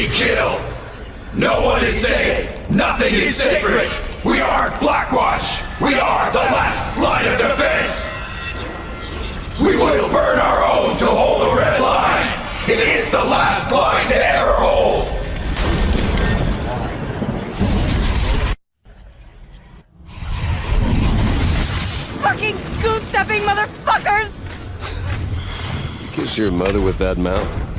We kill. No one is safe. Nothing is sacred. We are Blackwash. We are the last line of defense. We will burn our own to hold the red line. It is the last line to ever hold. Fucking goose-stepping motherfuckers! Kiss your mother with that mouth.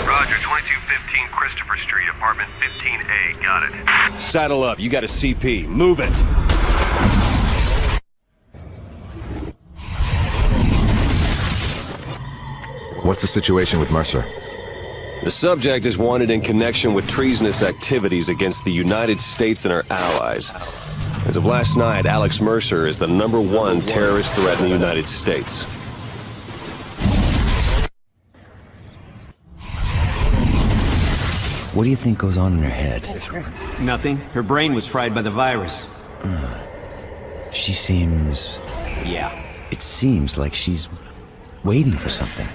Roger, 2215 Christopher Street, apartment 15A. Got it. Saddle up. You got a CP. Move it. What's the situation with Mercer? The subject is wanted in connection with treasonous activities against the United States and our allies. As of last night, Alex Mercer is the #1 terrorist threat in the United States. What do you think goes on in her head? Nothing. Her brain was fried by the virus. She seems... Yeah. It seems like she's waiting for something.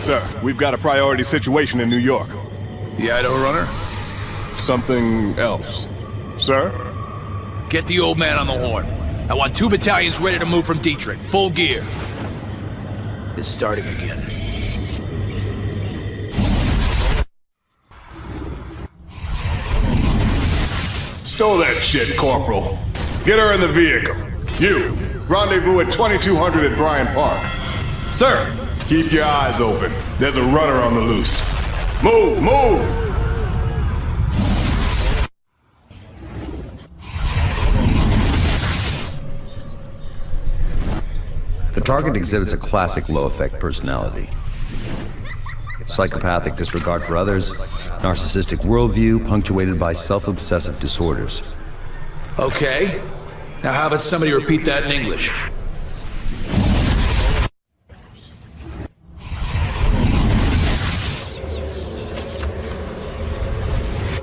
Sir, we've got a priority situation in New York. The Idaho runner? Something else. Sir? Get the old man on the horn. I want 2 battalions ready to move from Dietrich. Full gear. It's starting again. Stole that shit, Corporal. Get her in the vehicle. You, rendezvous at 2200 at Bryant Park. Sir! Keep your eyes open. There's a runner on the loose. Move, move! The target exhibits a classic low-effect personality. Psychopathic disregard for others, narcissistic worldview punctuated by self-obsessive disorders. Okay. Now how about somebody repeat that in English?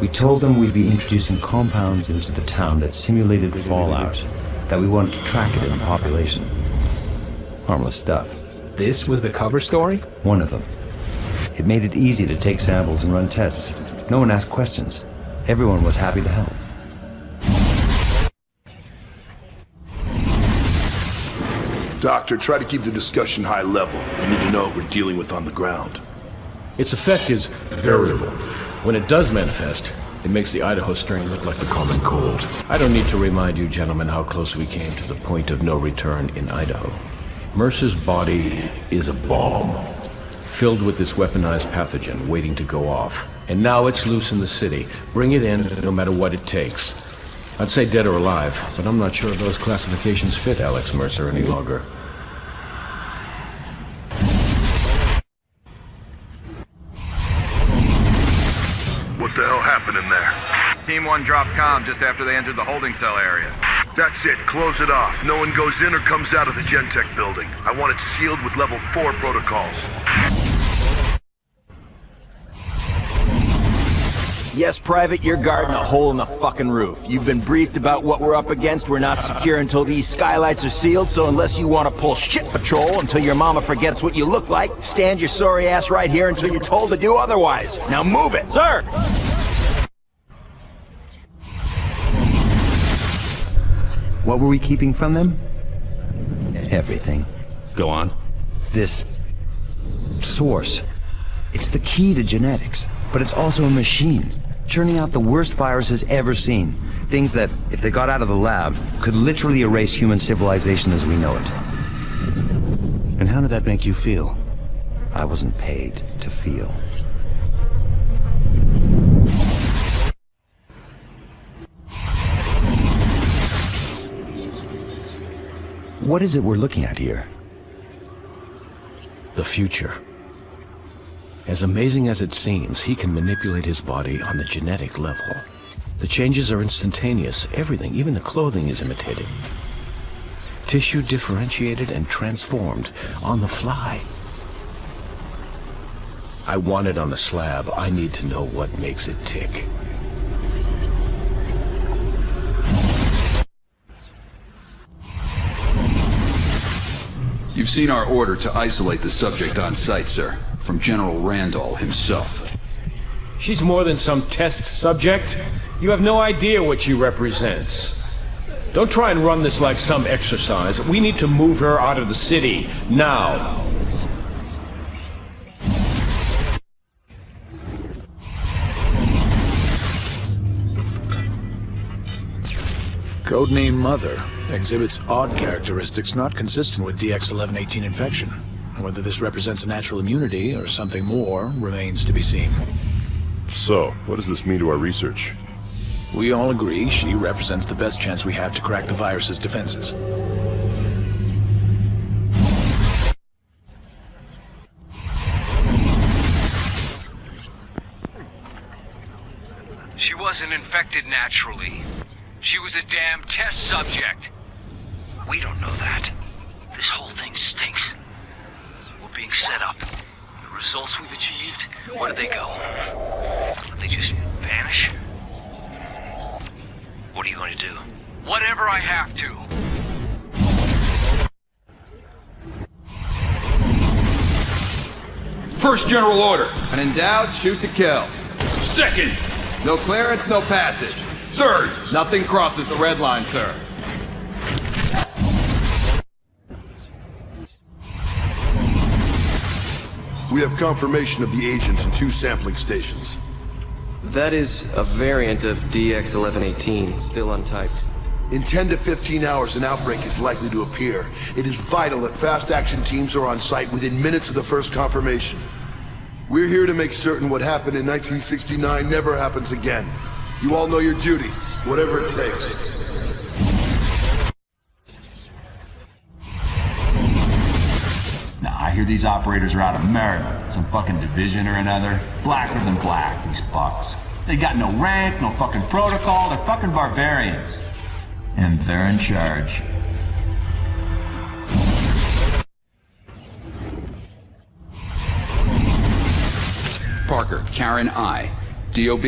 We told them we'd be introducing compounds into the town that simulated fallout, that we wanted to track it in the population. Harmless stuff. This was the cover story? One of them. It made it easy to take samples and run tests. No one asked questions. Everyone was happy to help. Doctor, try to keep the discussion high level. We need to know what we're dealing with on the ground. Its effect is variable. When it does manifest, it makes the Idaho strain look like the common cold. I don't need to remind you gentlemen how close we came to the point of no return in Idaho. Mercer's body is a bomb, filled with this weaponized pathogen waiting to go off. And now it's loose in the city. Bring it in, no matter what it takes. I'd say dead or alive, but I'm not sure those classifications fit Alex Mercer any longer. What the hell happened in there? Team 1 dropped comm just after they entered the holding cell area. That's it. Close it off. No one goes in or comes out of the Gentech building. I want it sealed with level 4 protocols. Yes, Private, you're guarding a hole in the fucking roof. You've been briefed about what we're up against. We're not secure until these skylights are sealed, so unless you want to pull shit patrol until your mama forgets what you look like, stand your sorry ass right here until you're told to do otherwise. Now move it! Sir! What were we keeping from them? Everything. Go on. This source. It's the key to genetics, but it's also a machine, churning out the worst viruses ever seen. Things that, if they got out of the lab, could literally erase human civilization as we know it. And how did that make you feel? I wasn't paid to feel. What is it we're looking at here? The future. As amazing as it seems, he can manipulate his body on the genetic level. The changes are instantaneous. Everything, even the clothing, is imitated. Tissue differentiated and transformed on the fly. I want it on a slab. I need to know what makes it tick. You've seen our order to isolate the subject on site, sir, from General Randall himself. She's more than some test subject. You have no idea what she represents. Don't try and run this like some exercise. We need to move her out of the city, now. Codename Mother exhibits odd characteristics not consistent with DX-1118 infection. Whether this represents a natural immunity or something more remains to be seen. So, what does this mean to our research? We all agree she represents the best chance we have to crack the virus's defenses. She wasn't infected naturally. She was a damn test subject. We don't know that. This whole thing stinks. We're being set up. The results we've achieved, where do they go? They just vanish? What are you going to do? Whatever I have to. First general order. When in doubt, shoot to kill. Second. No clearance, no passage. Third. Nothing crosses the red line, sir. We have confirmation of the agent in 2 sampling stations. That is a variant of DX-1118, still untyped. In 10 to 15 hours, an outbreak is likely to appear. It is vital that fast action teams are on site within minutes of the first confirmation. We're here to make certain what happened in 1969 never happens again. You all know your duty, whatever it takes. Now, I hear these operators are out of Maryland, some fucking division or another. Blacker than black, these fucks. They got no rank, no fucking protocol, they're fucking barbarians. And they're in charge. Parker, Karen I. DOB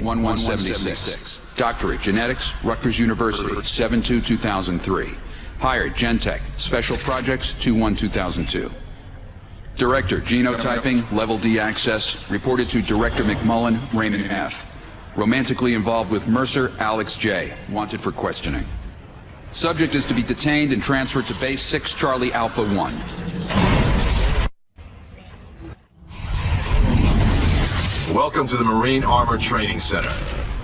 1176. Doctorate, Genetics, Rutgers University, 7/2/2003. Hired, Gentech, Special Projects, 2/1/2002. Director, Genotyping, Level D Access, reported to Director McMullen, Raymond F. Romantically involved with Mercer, Alex J. Wanted for questioning. Subject is to be detained and transferred to Base 6 Charlie Alpha 1. Welcome to the Marine Armor Training Center.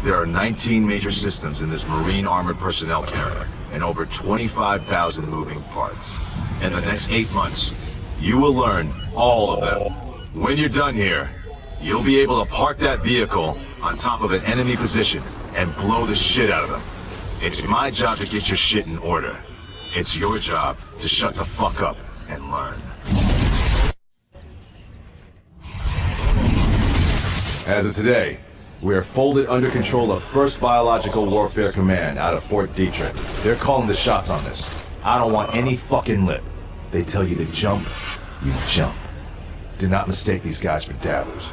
There are 19 major systems in this Marine Armored Personnel Carrier and over 25,000 moving parts. In the next 8 months, you will learn all of them. When you're done here, you'll be able to park that vehicle on top of an enemy position and blow the shit out of them. It's my job to get your shit in order. It's your job to shut the fuck up and learn. As of today, we are folded under control of 1st Biological Warfare Command out of Fort Detrick. They're calling the shots on this. I don't want any fucking lip. They tell you to jump, you jump. Do not mistake these guys for dabblers.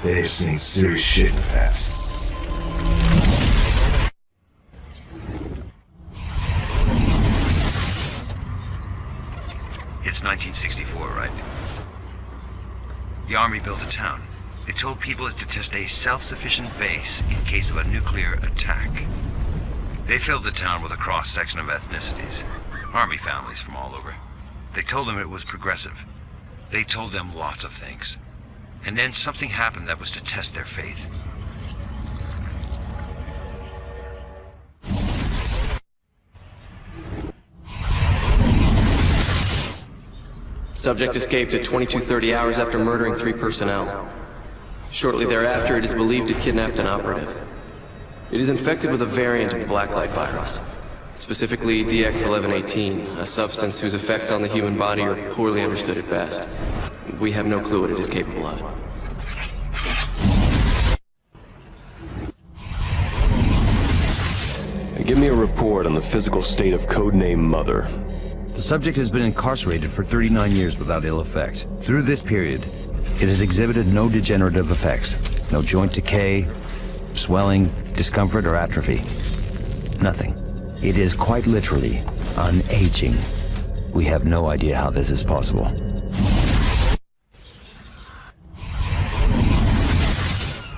They've seen serious shit in the past. It's 1964, right? The Army built a town. They told people to test a self-sufficient base in case of a nuclear attack. They filled the town with a cross-section of ethnicities. Army families from all over. They told them it was progressive. They told them lots of things. And then something happened that was to test their faith. Subject escaped at 22:30 hours after murdering 3 personnel. Shortly thereafter, it is believed it kidnapped an operative. It is infected with a variant of the blacklight virus, specifically DX-1118, a substance whose effects on the human body are poorly understood at best. We have no clue what it is capable of. Give me a report on the physical state of Codename Mother. The subject has been incarcerated for 39 years without ill effect. Through this period, it has exhibited no degenerative effects. No joint decay, swelling, discomfort, or atrophy. Nothing. It is quite literally unaging. We have no idea how this is possible.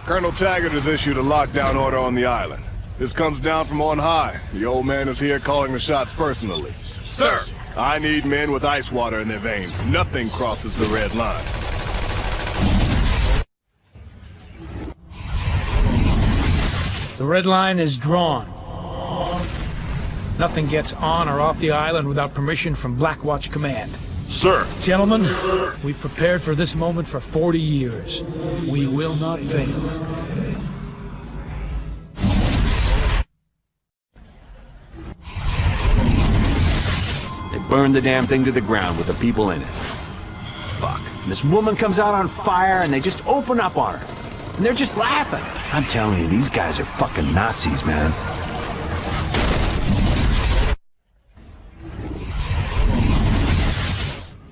Colonel Taggart has issued a lockdown order on the island. This comes down from on high. The old man is here calling the shots personally. Sir! I need men with ice water in their veins. Nothing crosses the red line. The red line is drawn. Nothing gets on or off the island without permission from Blackwatch Command. Sir! Gentlemen, we've prepared for this moment for 40 years. We will not fail. They burned the damn thing to the ground with the people in it. Fuck. And this woman comes out on fire and they just open up on her. And they're just laughing. I'm telling you, these guys are fucking Nazis, man.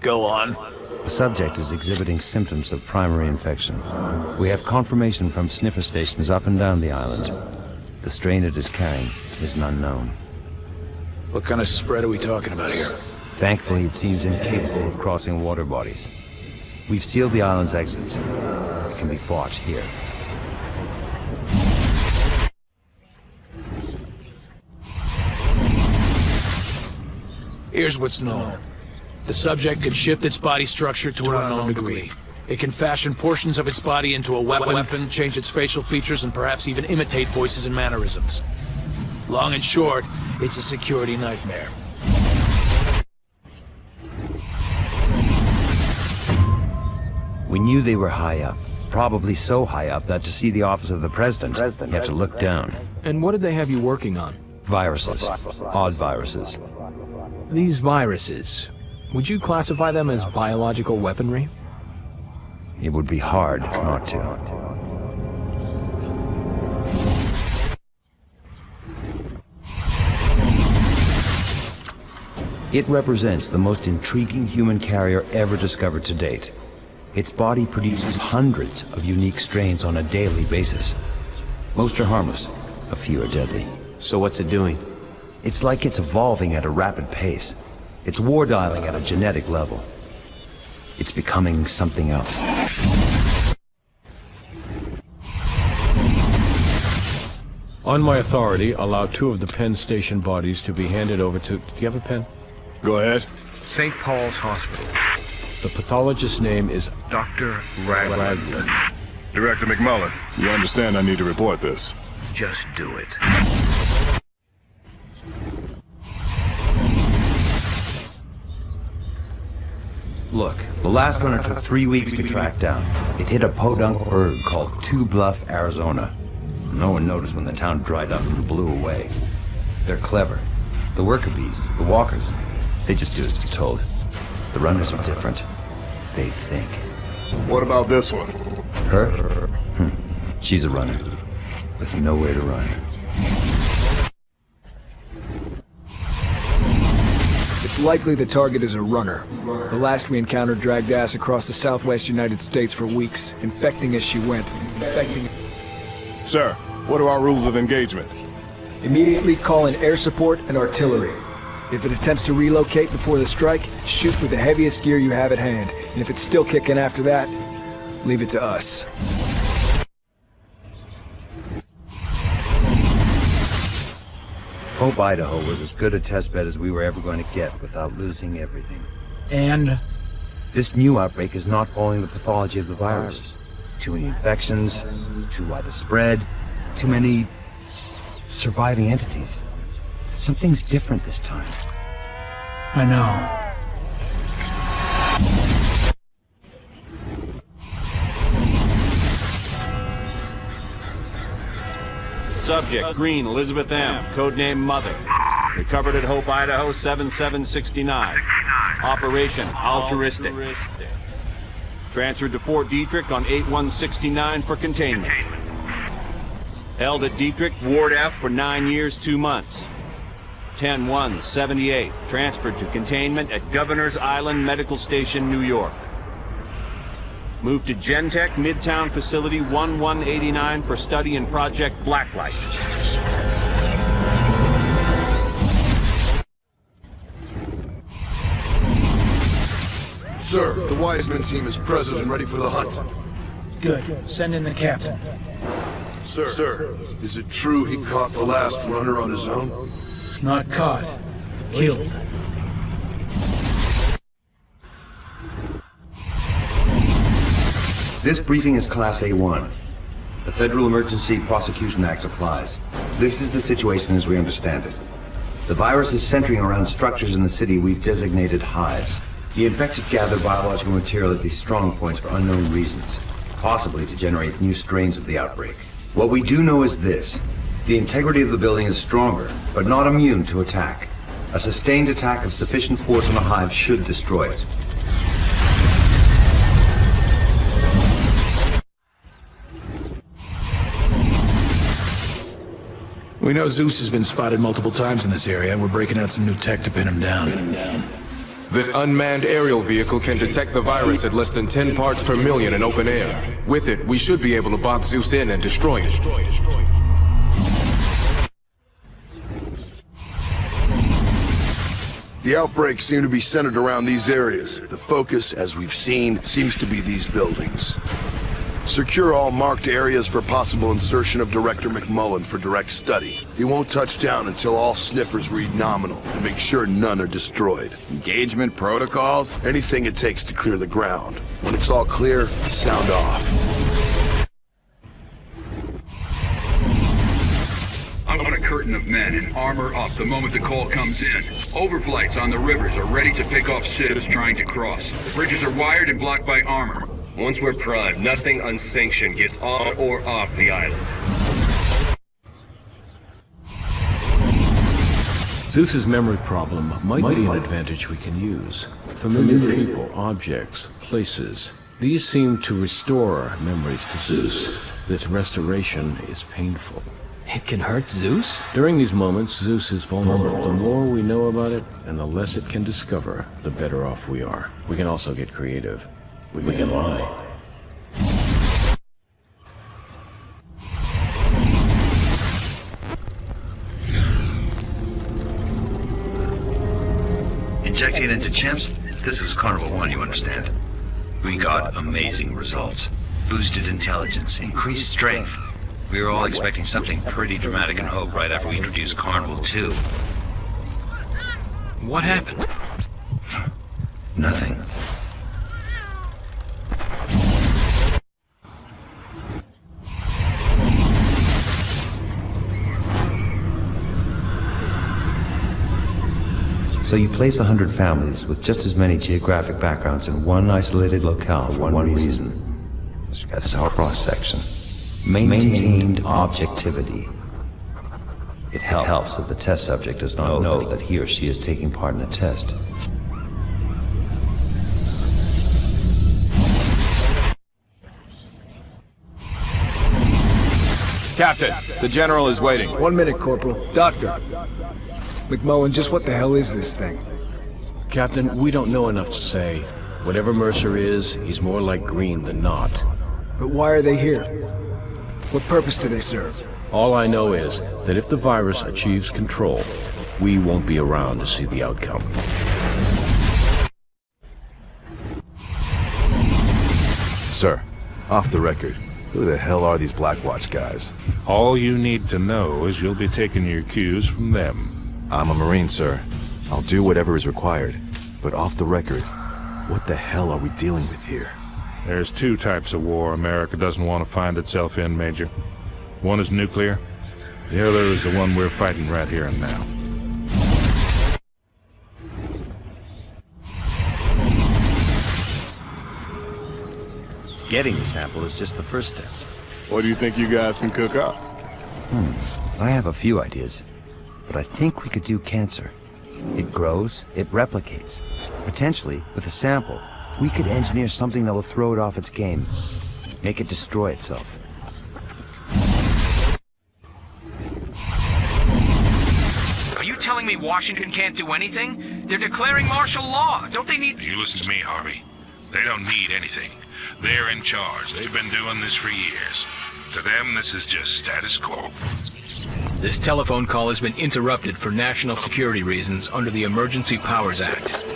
Go on. The subject is exhibiting symptoms of primary infection. We have confirmation from sniffer stations up and down the island. The strain it is carrying is unknown. What kind of spread are we talking about here? Thankfully, it seems incapable of crossing water bodies. We've sealed the island's exits. It can be fought here. Here's what's known. The subject can shift its body structure to an unknown degree. It can fashion portions of its body into a weapon, change its facial features, and perhaps even imitate voices and mannerisms. Long and short, it's a security nightmare. We knew they were high up. Probably so high up that to see the office of the president, you have to look down. And what did they have you working on? Viruses. Odd viruses. These viruses, would you classify them as biological weaponry? It would be hard not to. It represents the most intriguing human carrier ever discovered to date. Its body produces hundreds of unique strains on a daily basis. Most are harmless, a few are deadly. So what's it doing? It's like it's evolving at a rapid pace. It's war dialing at a genetic level. It's becoming something else. On my authority, allow 2 of the Penn Station bodies to be handed over to... Do you have a pen? Go ahead. St. Paul's Hospital. The pathologist's name is Dr. Ragland. Director McMullen, you understand I need to report this. Just do it. Look, the last runner took 3 weeks to track down. It hit a podunk berg called Two Bluff, Arizona. No one noticed when the town dried up and blew away. They're clever. The worker bees, the walkers, they just do as they're told. The runners are different. They think. What about this one? Her? She's a runner, with nowhere to run. It's likely the target is a runner. The last we encountered dragged ass across the southwest United States for weeks, infecting as she went. Sir, what are our rules of engagement? Immediately call in air support and artillery. If it attempts to relocate before the strike, shoot with the heaviest gear you have at hand. And if it's still kicking after that, leave it to us. Hope, Idaho was as good a testbed as we were ever going to get without losing everything. And? This new outbreak is not following the pathology of the virus. Too many infections, too wide a spread, too many surviving entities. Something's different this time. I know. Subject, Green, Elizabeth M., codename Mother. Recovered at Hope, Idaho, 7769. Operation Altruistic. Transferred to Fort Detrick on 8169 for containment. Held at Detrick, Ward F for 9 years, 2 months. 10-1-78, transferred to containment at Governor's Island Medical Station, New York. Moved to Gentech Midtown Facility 1189 for study in Project Blacklight. Wiseman team is present and ready for the hunt. Good. Send in the captain. Sir, is it true he caught the last runner on his own? Not caught. Killed. This briefing is Class A1. The Federal Emergency Prosecution Act applies. This is the situation as we understand it. The virus is centering around structures in the city we've designated hives. The infected gather biological material at these strong points for unknown reasons, possibly to generate new strains of the outbreak. What we do know is this. The integrity of the building is stronger, but not immune to attack. A sustained attack of sufficient force on the hive should destroy it. We know Zeus has been spotted multiple times in this area. We're breaking out some new tech to pin him down. This unmanned aerial vehicle can detect the virus at less than 10 parts per million in open air. With it, we should be able to box Zeus in and destroy it. The outbreaks seem to be centered around these areas. The focus, as we've seen, seems to be these buildings. Secure all marked areas for possible insertion of Director McMullen for direct study. He won't touch down until all sniffers read nominal, and make sure none are destroyed. Engagement protocols? Anything it takes to clear the ground. When it's all clear, sound off. I'm on a curtain of men and armor up the moment the call comes in. Overflights on the rivers are ready to pick off civs trying to cross. The bridges are wired and blocked by armor. Once we're primed, nothing unsanctioned gets on or off the island. Zeus's memory problem might be an advantage we can use. Familiar people, objects, places. These seem to restore memories to Zeus. This restoration is painful. It can hurt Zeus? During these moments, Zeus is vulnerable. The more we know about it, and the less it can discover, the better off we are. We can also get creative. We can lie. Injecting it into chimps? This was Carnival 1, you understand. We got amazing results. Boosted intelligence, increased strength. We were all expecting something pretty dramatic and hope right after we introduced Carnival 2. What happened? Nothing. So you place 100 families with just as many geographic backgrounds in one isolated locale for one reason. That's our cross-section. Maintained objectivity. It helps that the test subject does not know that he or she is taking part in a test. Captain, the General is waiting. 1 minute, Corporal. Doctor. McMullen, just what the hell is this thing? Captain, we don't know enough to say. Whatever Mercer is, he's more like green than not. But why are they here? What purpose do they serve? All I know is that if the virus achieves control, we won't be around to see the outcome. Sir, off the record, who the hell are these Blackwatch guys? All you need to know is you'll be taking your cues from them. I'm a Marine, sir. I'll do whatever is required. But off the record, what the hell are we dealing with here? There's two types of war America doesn't want to find itself in, Major. One is nuclear. The other is the one we're fighting right here and now. Getting the sample is just the first step. What do you think you guys can cook up? I have a few ideas, but I think we could do cancer. It grows, it replicates. Potentially, with a sample, we could engineer something that will throw it off its game. Make it destroy itself. Are you telling me Washington can't do anything? They're declaring martial law. Don't they need... You listen to me, Harvey. They don't need anything. They're in charge. They've been doing this for years. To them, this is just status quo. This telephone call has been interrupted for national security reasons under the Emergency Powers Act.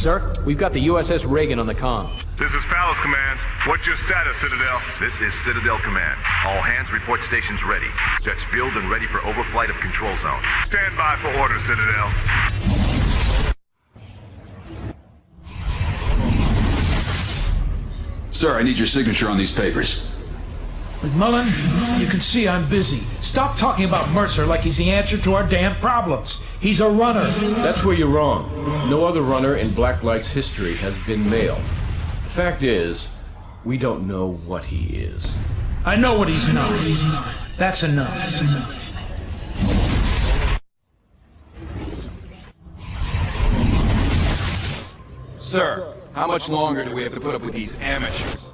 Sir, we've got the USS Reagan on the comm. This is Palace Command. What's your status, Citadel? This is Citadel Command. All hands report stations ready. Jets fueled and ready for overflight of control zone. Stand by for orders, Citadel. Sir, I need your signature on these papers. McMullen, you can see I'm busy. Stop talking about Mercer like he's the answer to our damn problems. He's a runner. That's where you're wrong. No other runner in Blacklight's history has been male. The fact is, we don't know what he is. I know what he's not. That's enough. Sir, how much longer do we have to put up with these amateurs?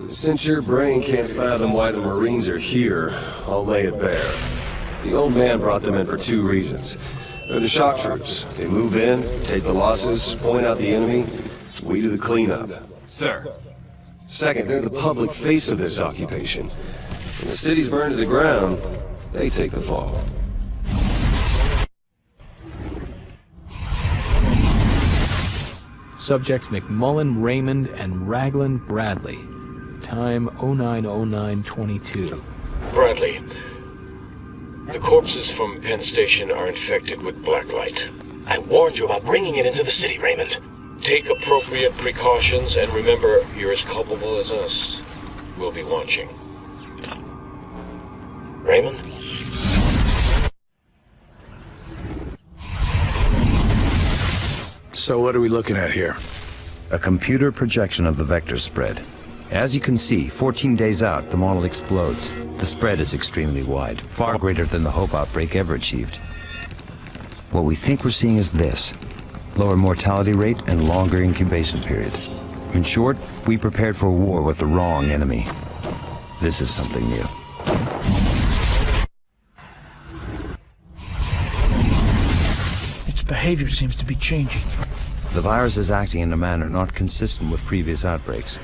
Since your brain can't fathom why the Marines are here, I'll lay it bare. The old man brought them in for two reasons. They're the shock troops. They move in, take the losses, point out the enemy. We do the cleanup. Sir. Second, they're the public face of this occupation. When the city's burned to the ground, they take the fall. Subjects McMullen, Raymond, and Raglan Bradley. Time 090922. Bradley, the corpses from Penn Station are infected with blacklight. I warned you about bringing it into the city, Raymond. Take appropriate precautions and remember, you're as culpable as us. We'll be watching. Raymond? So what are we looking at here? A computer projection of the vector spread. As you can see, 14 days out, the model explodes. The spread is extremely wide, far greater than the Hope outbreak ever achieved. What we think we're seeing is this: lower mortality rate and longer incubation period. In short, we prepared for a war with the wrong enemy. This is something new. Its behavior seems to be changing. The virus is acting in a manner not consistent with previous outbreaks.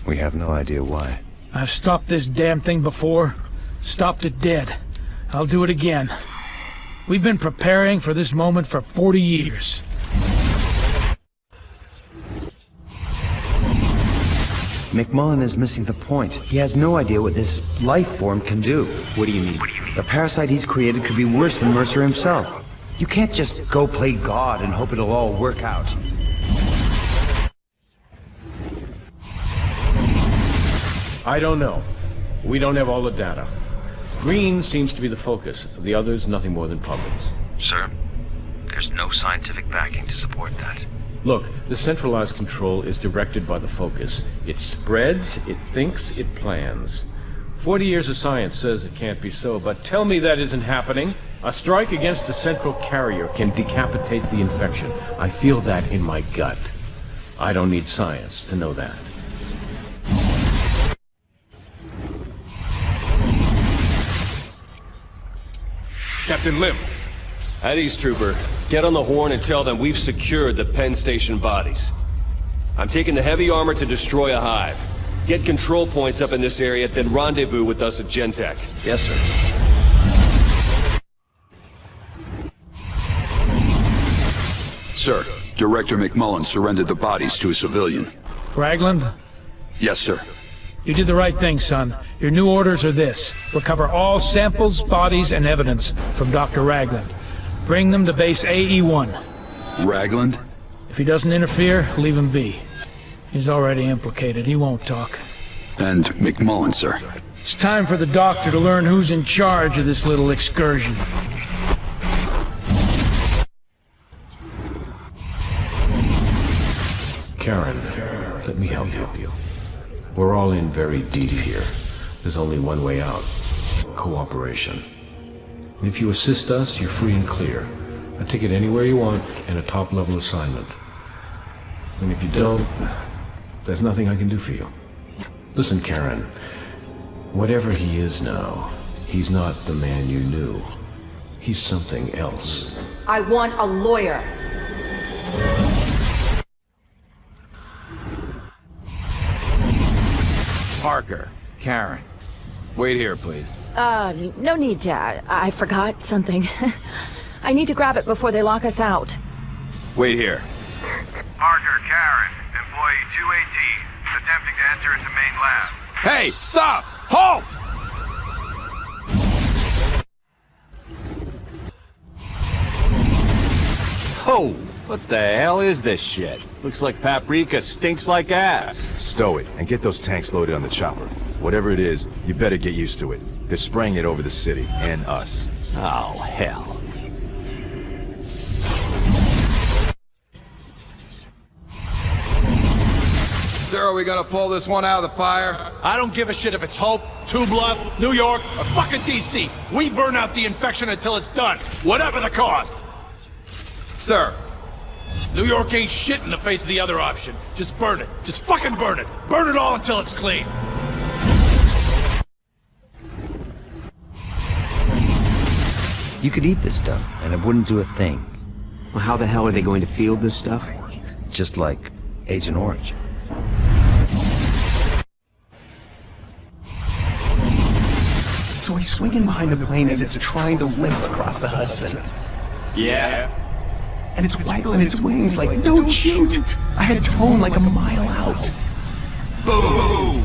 We have no idea why. I've stopped this damn thing before. Stopped it dead. I'll do it again. We've been preparing for this moment for 40 years. McMullen is missing the point. He has no idea what this life form can do. What do you mean? The parasite he's created could be worse than Mercer himself. You can't just go play God and hope it'll all work out. I don't know. We don't have all the data. Green seems to be the focus. The others, nothing more than puppets. Sir, there's no scientific backing to support that. Look, the centralized control is directed by the focus. It spreads, it thinks, it plans. 40 years of science says it can't be so, but tell me that isn't happening. A strike against the central carrier can decapitate the infection. I feel that in my gut. I don't need science to know that. Captain Lim. At ease, Trooper. Get on the horn and tell them we've secured the Penn Station bodies. I'm taking the heavy armor to destroy a hive. Get control points up in this area, then rendezvous with us at Gentech. Yes, sir. Sir, Director McMullen surrendered the bodies to a civilian. Raglan? Yes, sir. You did the right thing, son. Your new orders are this: recover all samples, bodies, and evidence from Dr. Raglan. Bring them to base AE-1. Raglan? If he doesn't interfere, leave him be. He's already implicated. He won't talk. And McMullen, sir. It's time for the doctor to learn who's in charge of this little excursion. Karen, let me help you. We're all in very deep here. There's only one way out. Cooperation. If you assist us, you're free and clear. A ticket anywhere you want, and a top-level assignment. And if you don't, there's nothing I can do for you. Listen, Karen. Whatever he is now, he's not the man you knew. He's something else. I want a lawyer. Parker, Karen. Wait here, please. No need to. I forgot something. I need to grab it before they lock us out. Wait here. Parker, Karen, employee 218, attempting to enter into main lab. Hey, stop! Halt! Oh, what the hell is this shit? Looks like paprika stinks like ass. Stow it, and get those tanks loaded on the chopper. Whatever it is, you better get used to it. They're spraying it over the city, and us. Oh, hell. Sir, we gotta pull this one out of the fire. I don't give a shit if it's Hope, Two Bluff, New York, or fucking DC. We burn out the infection until it's done, whatever the cost. Sir. New York ain't shit in the face of the other option. Just burn it. Just fucking burn it. Burn it all until it's clean. You could eat this stuff, and it wouldn't do a thing. Well, how the hell are they going to field this stuff? Just like Agent Orange. So he's swinging behind the plane as it's trying to limp across the Hudson. Yeah. And it's waggling its wings like, don't shoot! I had tone like a mile out. Boom!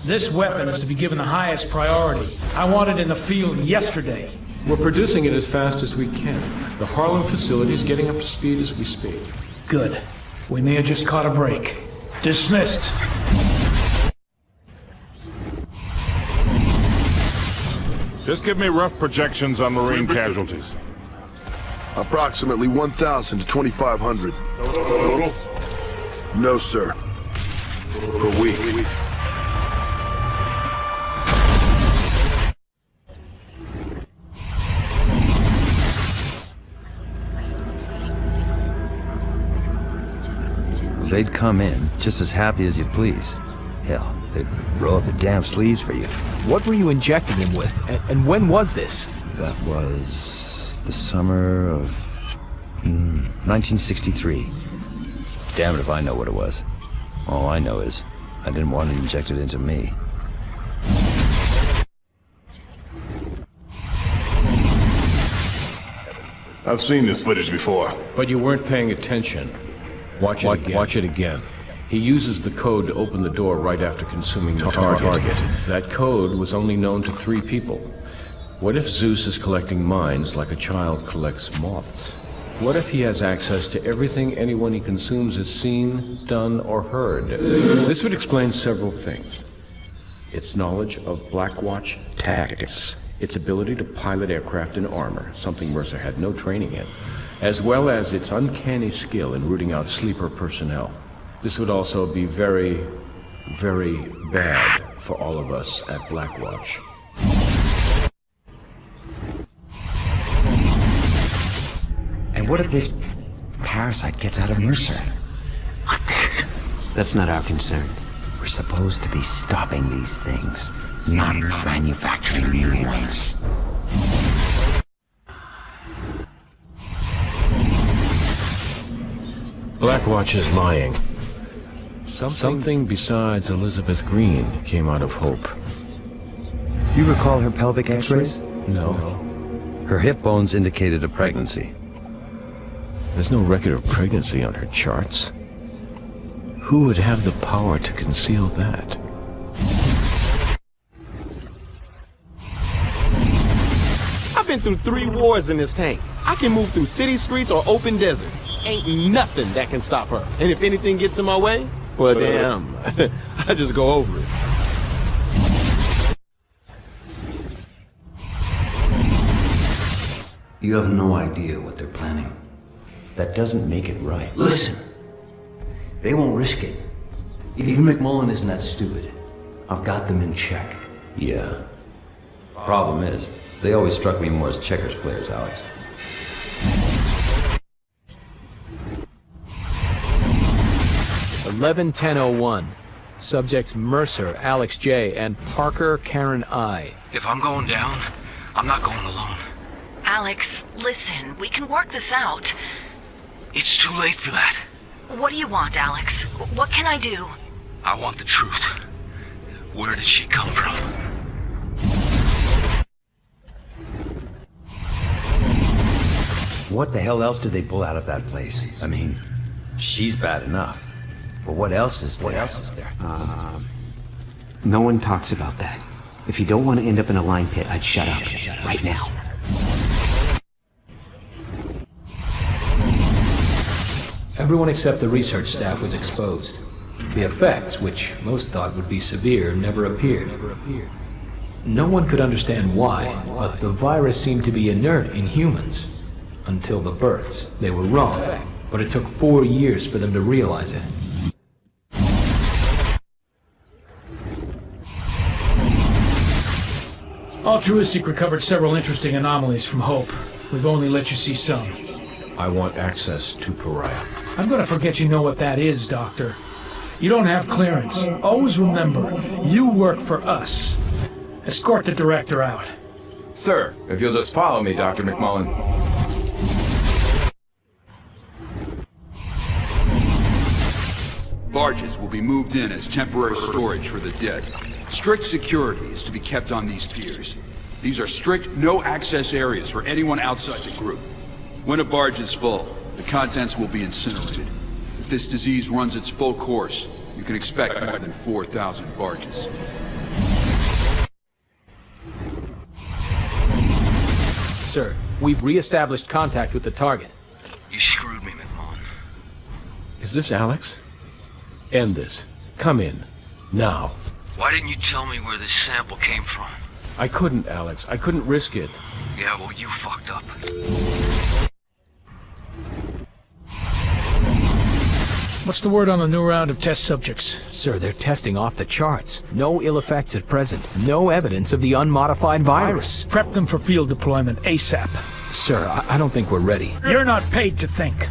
This weapon is to be given the highest priority. I want it in the field yesterday. We're producing it as fast as we can. The Harlem facility is getting up to speed as we speak. Good. We may have just caught a break. Dismissed. Just give me rough projections on Marine casualties. Approximately 1,000 to 2,500. No, sir. Per week. They'd come in just as happy as you please. Hell, they'd roll up the damn sleeves for you. What were you injecting him with? And when was this? That was the summer of 1963. Damn it if I know what it was. All I know is I didn't want it injected into me. I've seen this footage before. But you weren't paying attention. Watch it again. He uses the code to open the door right after consuming the target. That code was only known to 3 people. What if Zeus is collecting minds like a child collects moths? What if he has access to everything anyone he consumes has seen, done, or heard? This would explain several things. Its knowledge of Blackwatch tactics, its ability to pilot aircraft in armor, something Mercer had no training in, as well as its uncanny skill in rooting out sleeper personnel. This would also be very, very bad for all of us at Blackwatch. And what if this parasite gets out of Mercer? That's not our concern. We're supposed to be stopping these things, not manufacturing new ones. Blackwatch is lying. Something besides Elizabeth Green came out of Hope. You recall her pelvic x-rays? No. Her hip bones indicated a pregnancy. There's no record of pregnancy on her charts. Who would have the power to conceal that? I've been through 3 wars in this tank. I can move through city streets or open desert. Ain't nothing that can stop her. And if anything gets in my way, well damn, I just go over it. You have no idea what they're planning. That doesn't make it right. Listen, they won't risk it. Even McMullen isn't that stupid. I've got them in check. Yeah. Problem is, they always struck me more as checkers players, Alex. (11:10:01). Subjects Mercer, Alex J, and Parker, Karen I. If I'm going down, I'm not going alone. Alex, listen, we can work this out. It's too late for that. What do you want, Alex? What can I do? I want the truth. Where did she come from? What the hell else did they pull out of that place? I mean, she's bad enough. But what else is there? No one talks about that. If you don't want to end up in a line pit, I'd shut up. Right now. Everyone except the research staff was exposed. The effects, which most thought would be severe, never appeared. No one could understand why, but the virus seemed to be inert in humans. Until the births. They were wrong, but it took 4 years for them to realize it. Altruistic recovered several interesting anomalies from Hope. We've only let you see some. I want access to Pariah. I'm gonna forget you know what that is, Doctor. You don't have clearance. Always remember, you work for us. Escort the director out. Sir, if you'll just follow me, Dr. McMullen. Barges will be moved in as temporary storage for the dead. Strict security is to be kept on these piers. These are strict no-access areas for anyone outside the group. When a barge is full, the contents will be incinerated. If this disease runs its full course, you can expect more than 4,000 barges. Sir, we've re-established contact with the target. You screwed me, McMullen. Is this Alex? End this. Come in. Now. Why didn't you tell me where this sample came from? I couldn't, Alex. I couldn't risk it. Yeah, well, you fucked up. What's the word on the new round of test subjects? Sir, they're testing off the charts. No ill effects at present. No evidence of the unmodified virus. Prep them for field deployment ASAP. Sir, I don't think we're ready. You're not paid to think.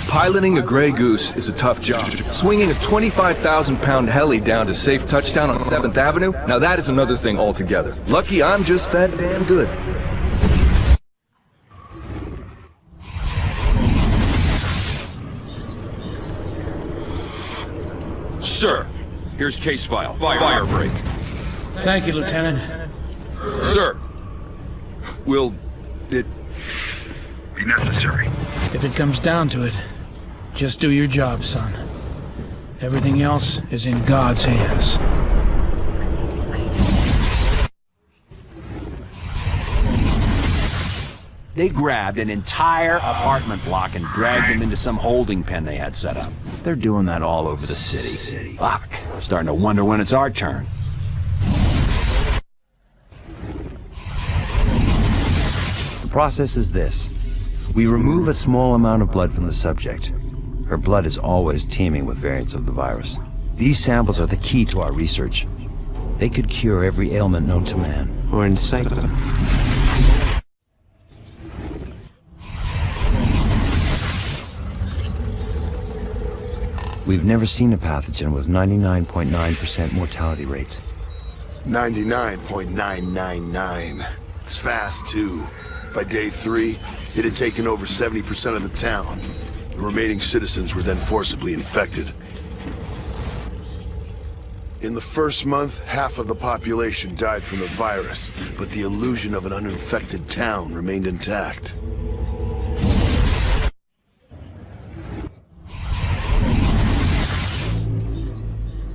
Piloting a Grey Goose is a tough job. Swinging a 25,000-pound heli down to safe touchdown on 7th Avenue, now that is another thing altogether. Lucky I'm just that damn good. Sir, here's case file. Fire break. Thank you, Lieutenant. Sir, will it be necessary? If it comes down to it, just do your job, son. Everything else is in God's hands. They grabbed an entire apartment block and dragged them into some holding pen they had set up. They're doing that all over the city. Fuck. We're starting to wonder when it's our turn. The process is this. We remove a small amount of blood from the subject. Her blood is always teeming with variants of the virus. These samples are the key to our research. They could cure every ailment known to man. Or incite them. We've never seen a pathogen with 99.9% mortality rates. 99.999. It's fast, too. By day 3, it had taken over 70% of the town. The remaining citizens were then forcibly infected. In the first month, half of the population died from the virus, but the illusion of an uninfected town remained intact.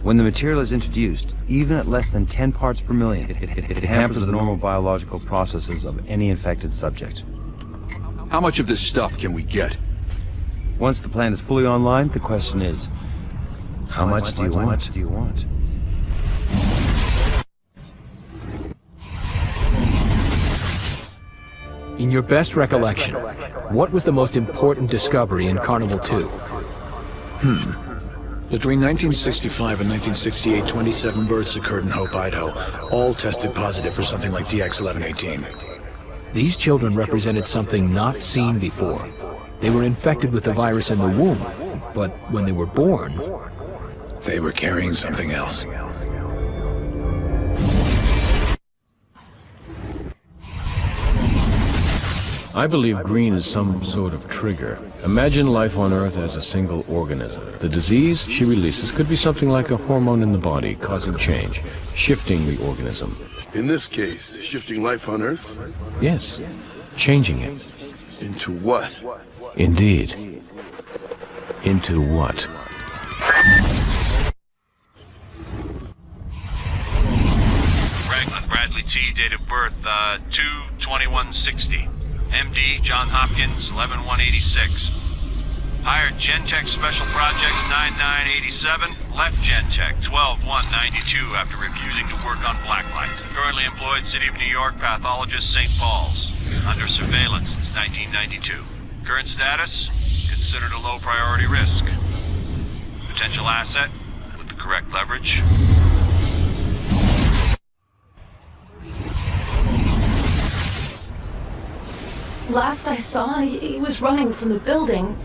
When the material is introduced, even at less than 10 parts per million, it hampers the normal biological processes of any infected subject. How much of this stuff can we get? Once the plant is fully online, the question is, how much do you want? In your best recollection, what was the most important discovery in Carnival 2? Between 1965 and 1968, 27 births occurred in Hope, Idaho. All tested positive for something like DX1118. These children represented something not seen before. They were infected with the virus in the womb, but when they were born, they were carrying something else. I believe green is some sort of trigger. Imagine life on Earth as a single organism. The disease she releases could be something like a hormone in the body, causing change, shifting the organism. In this case, shifting life on Earth? Yes, changing it. Into what? Indeed. Into what? Raglan Bradley T, date of birth 2/21/60. MD, John Hopkins, 11/1/86. Hired Gentech Special Projects 9987. Left Gentech 12/1/92 after refusing to work on blacklight. Currently employed City of New York pathologist St. Paul's. Under surveillance since 1992. Current status? Considered a low priority risk. Potential asset with the correct leverage. Last I saw, he was running from the building.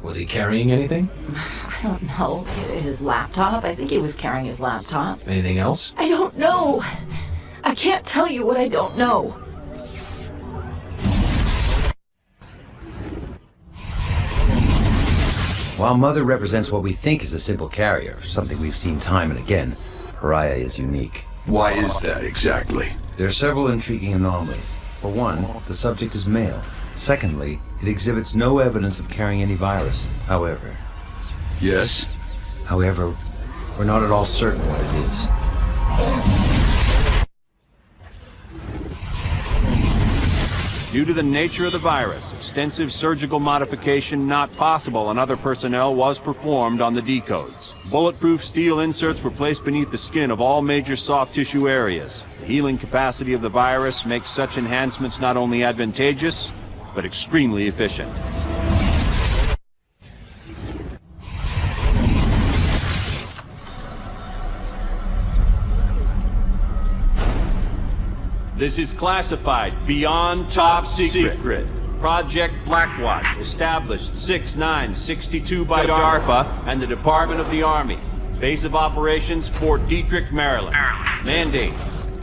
was he carrying anything? I don't know. His laptop? I think he was carrying his laptop. Anything else? I don't know. I can't tell you what I don't know. While Mother represents what we think is a simple carrier, something we've seen time and again, Pariah is unique. Why is that exactly? There are several intriguing anomalies. For one, the subject is male. Secondly, it exhibits no evidence of carrying any virus. However... Yes? However, we're not at all certain what it is. Due to the nature of the virus, extensive surgical modification not possible on other personnel was performed on the decodes. Bulletproof steel inserts were placed beneath the skin of all major soft tissue areas. The healing capacity of the virus makes such enhancements not only advantageous, but extremely efficient. This is classified beyond top secret. Project Blackwatch, established 6/9/62 by DARPA and the Department of the Army. Base of operations, Fort Detrick, Maryland. Mandate: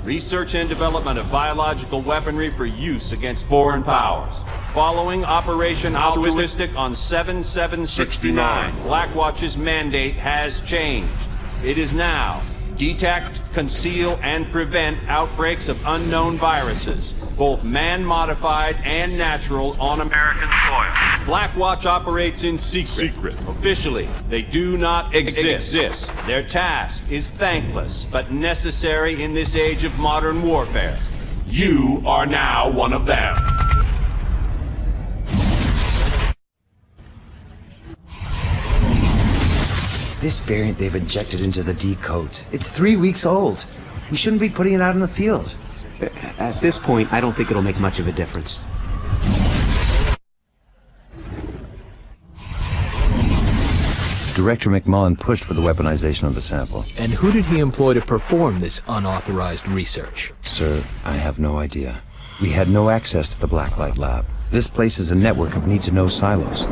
research and development of biological weaponry for use against foreign powers. Following Operation Altruistic on 7/7/69, Blackwatch's mandate has changed. It is now detect, conceal, and prevent outbreaks of unknown viruses, both man-modified and natural, on American soil. Blackwatch operates in secret. Officially, they do not exist. Their task is thankless, but necessary in this age of modern warfare. You are now one of them. This variant they've injected into the decodes. It's 3 weeks old. We shouldn't be putting it out in the field. At this point, I don't think it'll make much of a difference. Director McMullen pushed for the weaponization of the sample. And who did he employ to perform this unauthorized research? Sir, I have no idea. We had no access to the Blacklight lab. This place is a network of need-to-know silos.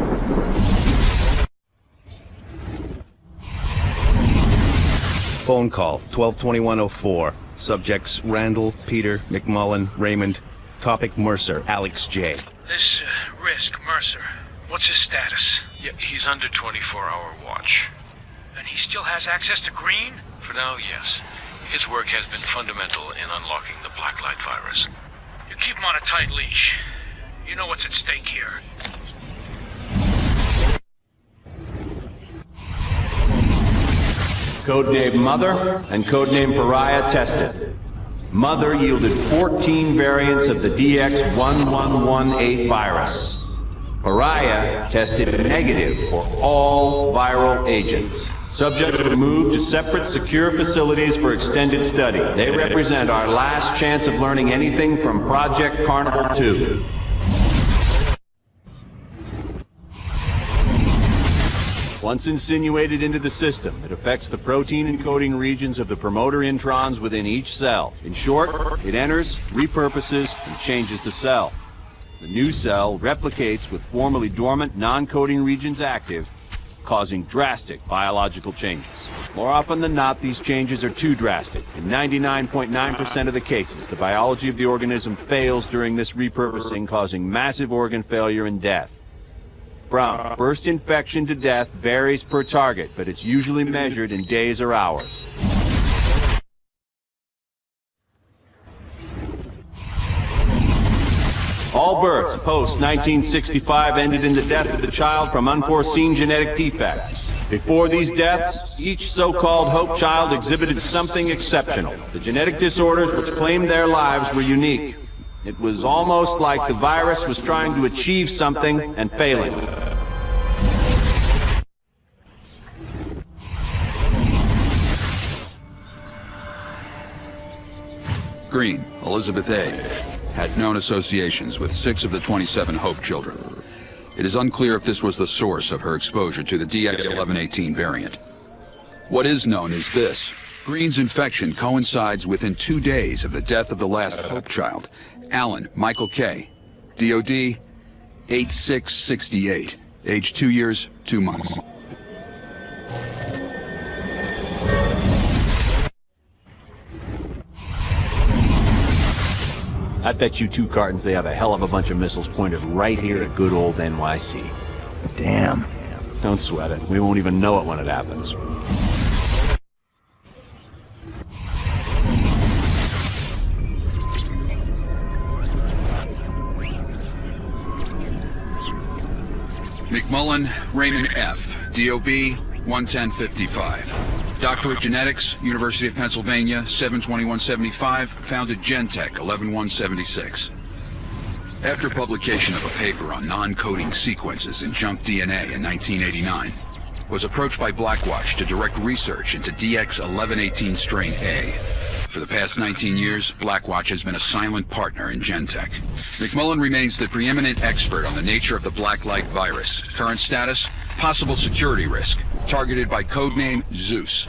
Phone call, 122104. Subjects Randall, Peter, McMullen, Raymond. Topic Mercer, Alex J. This Risk, Mercer, what's his status? Yeah, he's under 24-hour watch. And he still has access to green? For now, yes. His work has been fundamental in unlocking the Blacklight virus. You keep him on a tight leash. You know what's at stake here. Codename Mother and codename Pariah tested. Mother yielded 14 variants of the DX1118 virus. Pariah tested negative for all viral agents. Subjects were moved to separate secure facilities for extended study. They represent our last chance of learning anything from Project Carnival 2. Once insinuated into the system, it affects the protein encoding regions of the promoter introns within each cell. In short, it enters, repurposes, and changes the cell. The new cell replicates with formerly dormant non-coding regions active, causing drastic biological changes. More often than not, these changes are too drastic. In 99.9% of the cases, the biology of the organism fails during this repurposing, causing massive organ failure and death. From first infection to death varies per target, but it's usually measured in days or hours. All births post-1965 ended in the death of the child from unforeseen genetic defects. Before these deaths, each so-called Hope child exhibited something exceptional. The genetic disorders which claimed their lives were unique. It was almost like the virus was trying to achieve something and failing. Green, Elizabeth A., had known associations with 6 of the 27 Hope children. It is unclear if this was the source of her exposure to the DX1118 variant. What is known is this. Green's infection coincides within 2 days of the death of the last Hope child, Alan Michael K., DOD 8668, age 2 years, 2 months. I bet you 2 cartons they have a hell of a bunch of missiles pointed right here at good old NYC. Damn. Don't sweat it. We won't even know it when it happens. McMullen, Raymond F., DOB 11055. Doctorate Genetics, University of Pennsylvania, 72175, founded Gentech, 11176. After publication of a paper on non-coding sequences in junk DNA in 1989, was approached by Blackwatch to direct research into DX1118 strain A. For the past 19 years, Blackwatch has been a silent partner in Gentech. McMullen remains the preeminent expert on the nature of the Blacklight virus. Current status, possible security risk, targeted by codename Zeus.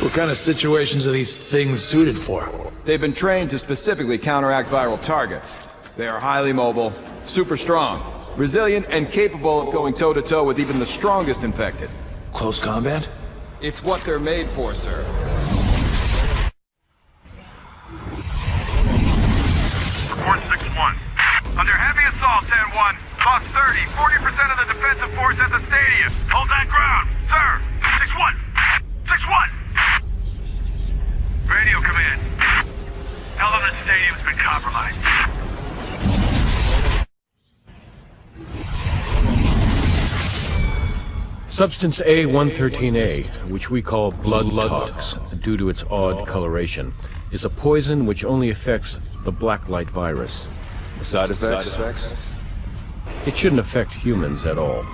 What kind of situations are these things suited for? They've been trained to specifically counteract viral targets. They are highly mobile, super strong, resilient, and capable of going toe-to-toe with even the strongest infected. Close combat? It's what they're made for, sir. Report 6-1. Under heavy assault, 10-1. Lost 40% of the defensive force at the stadium. Hold that ground, sir. 6-1. 6-1. Radio command. Element Stadium's been compromised. Substance A113A, which we call blood tox due to its odd coloration, is a poison which only affects the blacklight virus. Side effects? It shouldn't affect humans at all.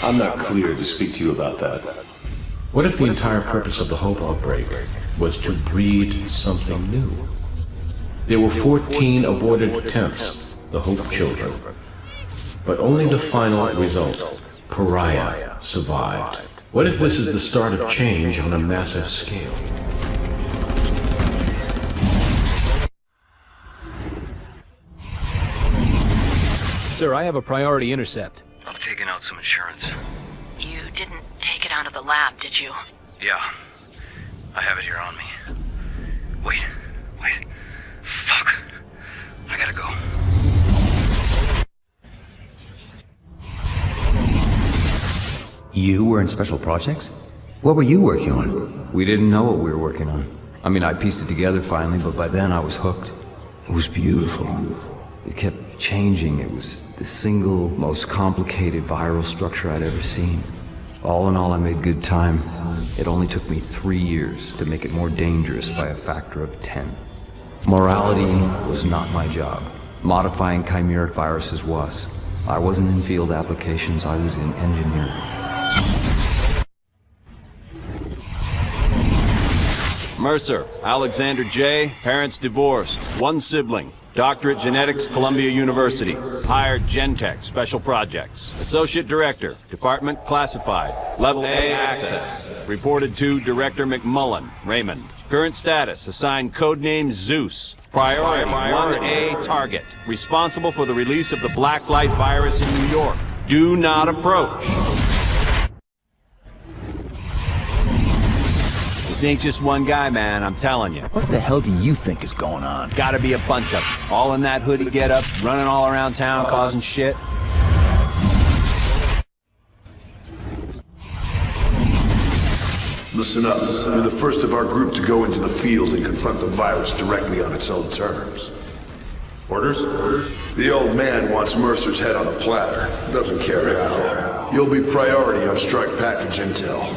I'm not clear to speak to you about that. What if the entire purpose of the Hope outbreak was to breed something new? There were 14 aborted attempts, the Hope children. But only the final result, Pariah, survived. What if this is the start of change on a massive scale? Sir, I have a priority intercept. I'm taking out some insurance. You didn't take it out of the lab, did you? Yeah. I have it here on me. Wait. Fuck. I gotta go. You were in special projects? What were you working on? We didn't know what we were working on. I mean, I pieced it together finally, but by then I was hooked. It was beautiful. It kept changing. It was the single most complicated viral structure I'd ever seen. All in all, I made good time. It only took me 3 years to make it more dangerous by a factor of 10. Morality was not my job. Modifying chimeric viruses was. I wasn't in field applications, I was in engineering. Mercer, Alexander J., parents divorced, 1 sibling, doctorate genetics, Columbia University, hired Gentech, special projects, associate director, department classified, level A access, reported to Director McMullen, Raymond. Current status, assigned codename Zeus, priority 1A target, responsible for the release of the Blacklight virus in New York. Do not approach. This ain't just one guy, man, I'm telling you. What the hell do you think is going on? Gotta be a bunch of them. All in that hoodie getup, running all around town, causing shit. Listen up. You're the first of our group to go into the field and confront the virus directly on its own terms. Orders? The old man wants Mercer's head on a platter. Doesn't care how. You'll be priority on strike package intel.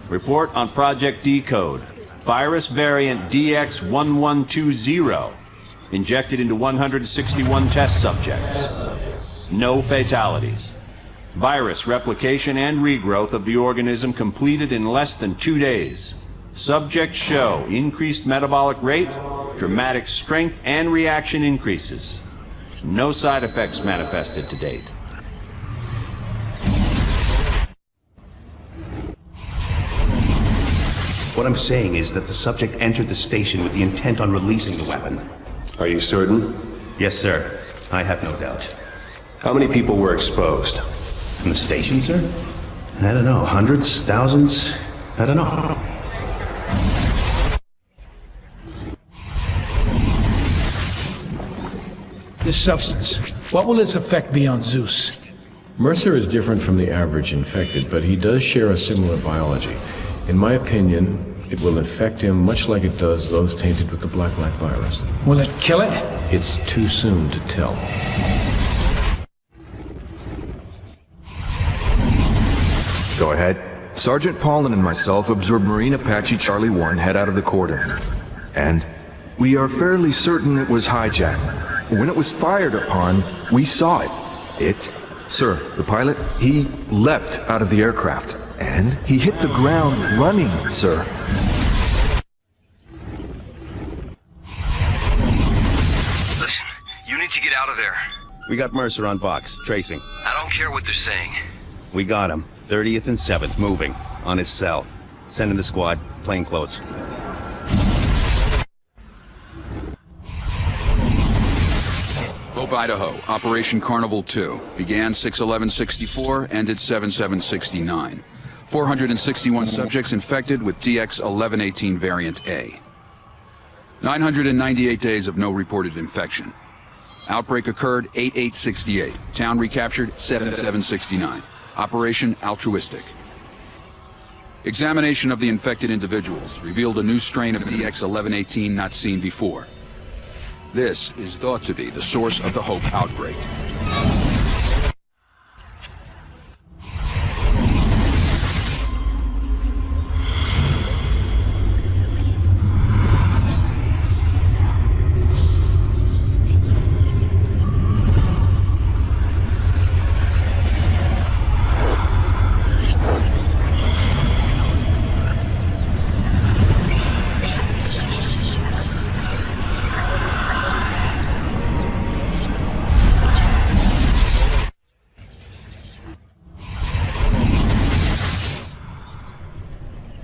Report on Project Decode. Virus variant DX1120. Injected into 161 test subjects. No fatalities. Virus replication and regrowth of the organism completed in less than 2 days. Subjects show increased metabolic rate, dramatic strength, and reaction increases. No side effects manifested to date. What I'm saying is that the subject entered the station with the intent on releasing the weapon. Are you certain? Yes, sir. I have no doubt. How many people were exposed? In the station, sir? I don't know. Hundreds? Thousands? I don't know. This substance, what will its effect be on Zeus? Mercer is different from the average infected, but he does share a similar biology. In my opinion, it will infect him much like it does those tainted with the Blacklight virus. Will it kill it? It's too soon to tell. Go ahead. Sergeant Paulin and myself observed Marine Apache Charlie 1 head out of the cordon. And? We are fairly certain it was hijacked. When it was fired upon, we saw it. It? Sir, the pilot, he leapt out of the aircraft. And he hit the ground running, sir. Listen, you need to get out of there. We got Mercer on Vox, tracing. I don't care what they're saying. We got him. 30th and 7th, moving. On his cell. Sending the squad. Plain clothes. Hope, Idaho, Operation Carnival 2. Began 6/11/64, ended 7/7/69. 461 subjects infected with DX1118 variant A. 998 days of no reported infection. Outbreak occurred 8/8/68. Town recaptured 7/7/69. Operation Altruistic. Examination of the infected individuals revealed a new strain of DX1118 not seen before. This is thought to be the source of the Hope outbreak.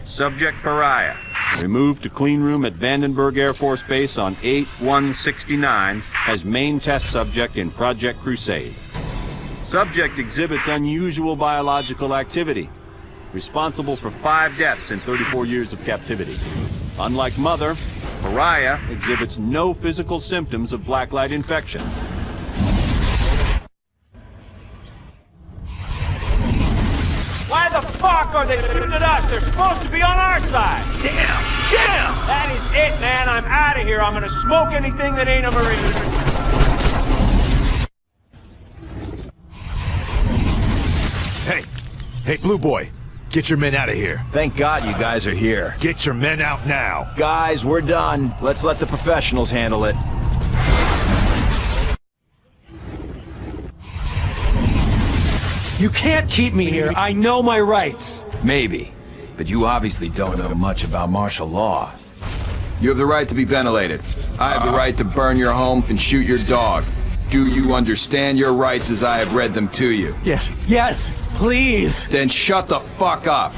Subject Pariah, removed to clean room at Vandenberg Air Force Base on 8/1/69 as main test subject in Project Crusade. Subject exhibits unusual biological activity, responsible for 5 deaths in 34 years of captivity. Unlike Mother, Pariah exhibits no physical symptoms of blacklight infection. are they shooting at us? They're supposed to be on our side. Damn! Damn! That is it, man. I'm out of here. I'm gonna smoke anything that ain't a Marine. Hey, Blue Boy, get your men out of here. Thank God you guys are here. Get your men out now. Guys, we're done. Let's let the professionals handle it. You can't keep me here. I know my rights. Maybe, but you obviously don't know much about martial law. You have the right to be ventilated. I have the right to burn your home and shoot your dog. Do you understand your rights as I have read them to you? Yes, please. Then shut the fuck up.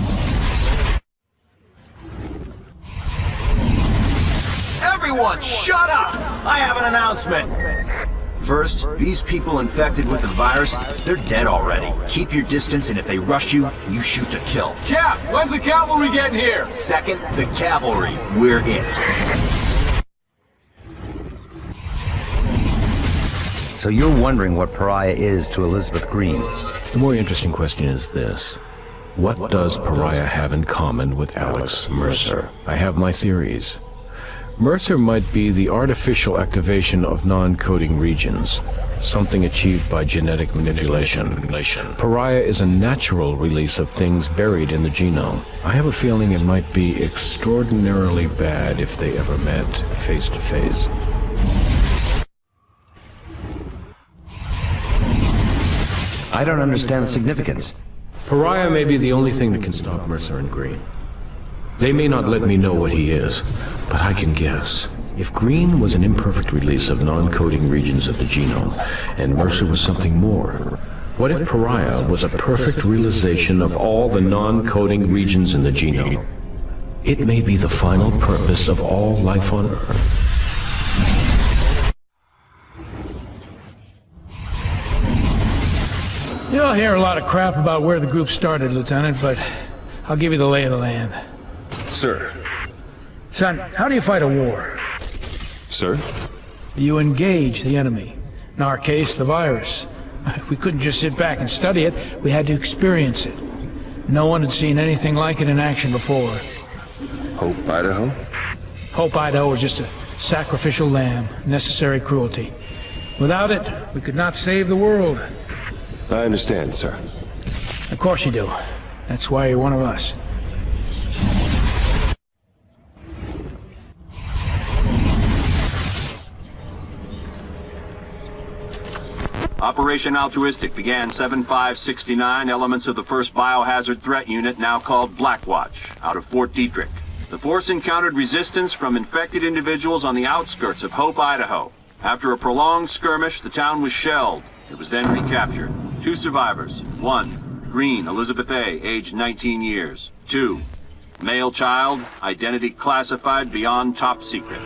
Everyone, shut up! I have an announcement. First, these people infected with the virus, they're dead already. Keep your distance, and if they rush you, you shoot to kill. Cap, when's the cavalry getting here? Second, the cavalry. We're it. So you're wondering what Pariah is to Elizabeth Green? The more interesting question is this. What does Pariah have in common with Alex Mercer? I have my theories. Mercer might be the artificial activation of non-coding regions, something achieved by genetic manipulation. Pariah is a natural release of things buried in the genome. I have a feeling it might be extraordinarily bad if they ever met face to face. I don't understand the significance. Pariah may be the only thing that can stop Mercer and Green. They may not let me know what he is, but I can guess. If Green was an imperfect release of non-coding regions of the genome, and Mercer was something more, what if Pariah was a perfect realization of all the non-coding regions in the genome? It may be the final purpose of all life on Earth. You'll hear a lot of crap about where the group started, Lieutenant, but I'll give you the lay of the land. Sir. Son, how do you fight a war? Sir? You engage the enemy. In our case, the virus. We couldn't just sit back and study it, we had to experience it. No one had seen anything like it in action before. Hope, Idaho? Hope, Idaho was just a sacrificial lamb, necessary cruelty. Without it, we could not save the world. I understand, sir. Of course you do. That's why you're one of us. Operation Altruistic began 7/5/69. Elements of the 1st Biohazard Threat Unit, now called Blackwatch, out of Fort Detrick. The force encountered resistance from infected individuals on the outskirts of Hope, Idaho. After a prolonged skirmish, the town was shelled. It was then recaptured. 2 survivors. 1, Green, Elizabeth A., aged 19 years. 2, male child, identity classified beyond top secret.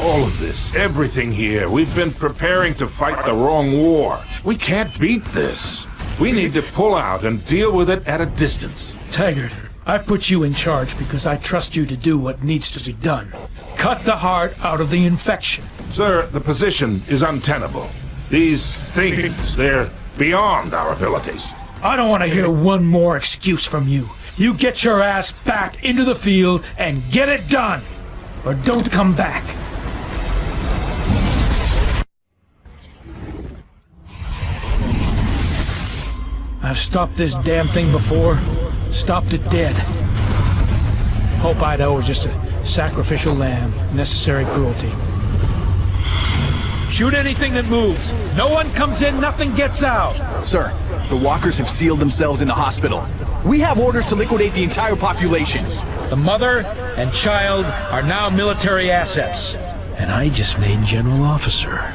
All of this, everything here, we've been preparing to fight the wrong war. We can't beat this. We need to pull out and deal with it at a distance. Taggart, I put you in charge because I trust you to do what needs to be done. Cut the heart out of the infection. Sir, the position is untenable. These things, they're beyond our abilities. I don't want to hear one more excuse from you. You get your ass back into the field and get it done, or don't come back. I've stopped this damn thing before. Stopped it dead. Hope Idaho was just a sacrificial lamb. Necessary cruelty. Shoot anything that moves. No one comes in, nothing gets out. Sir, the walkers have sealed themselves in the hospital. We have orders to liquidate the entire population. The mother and child are now military assets. And I just made general officer.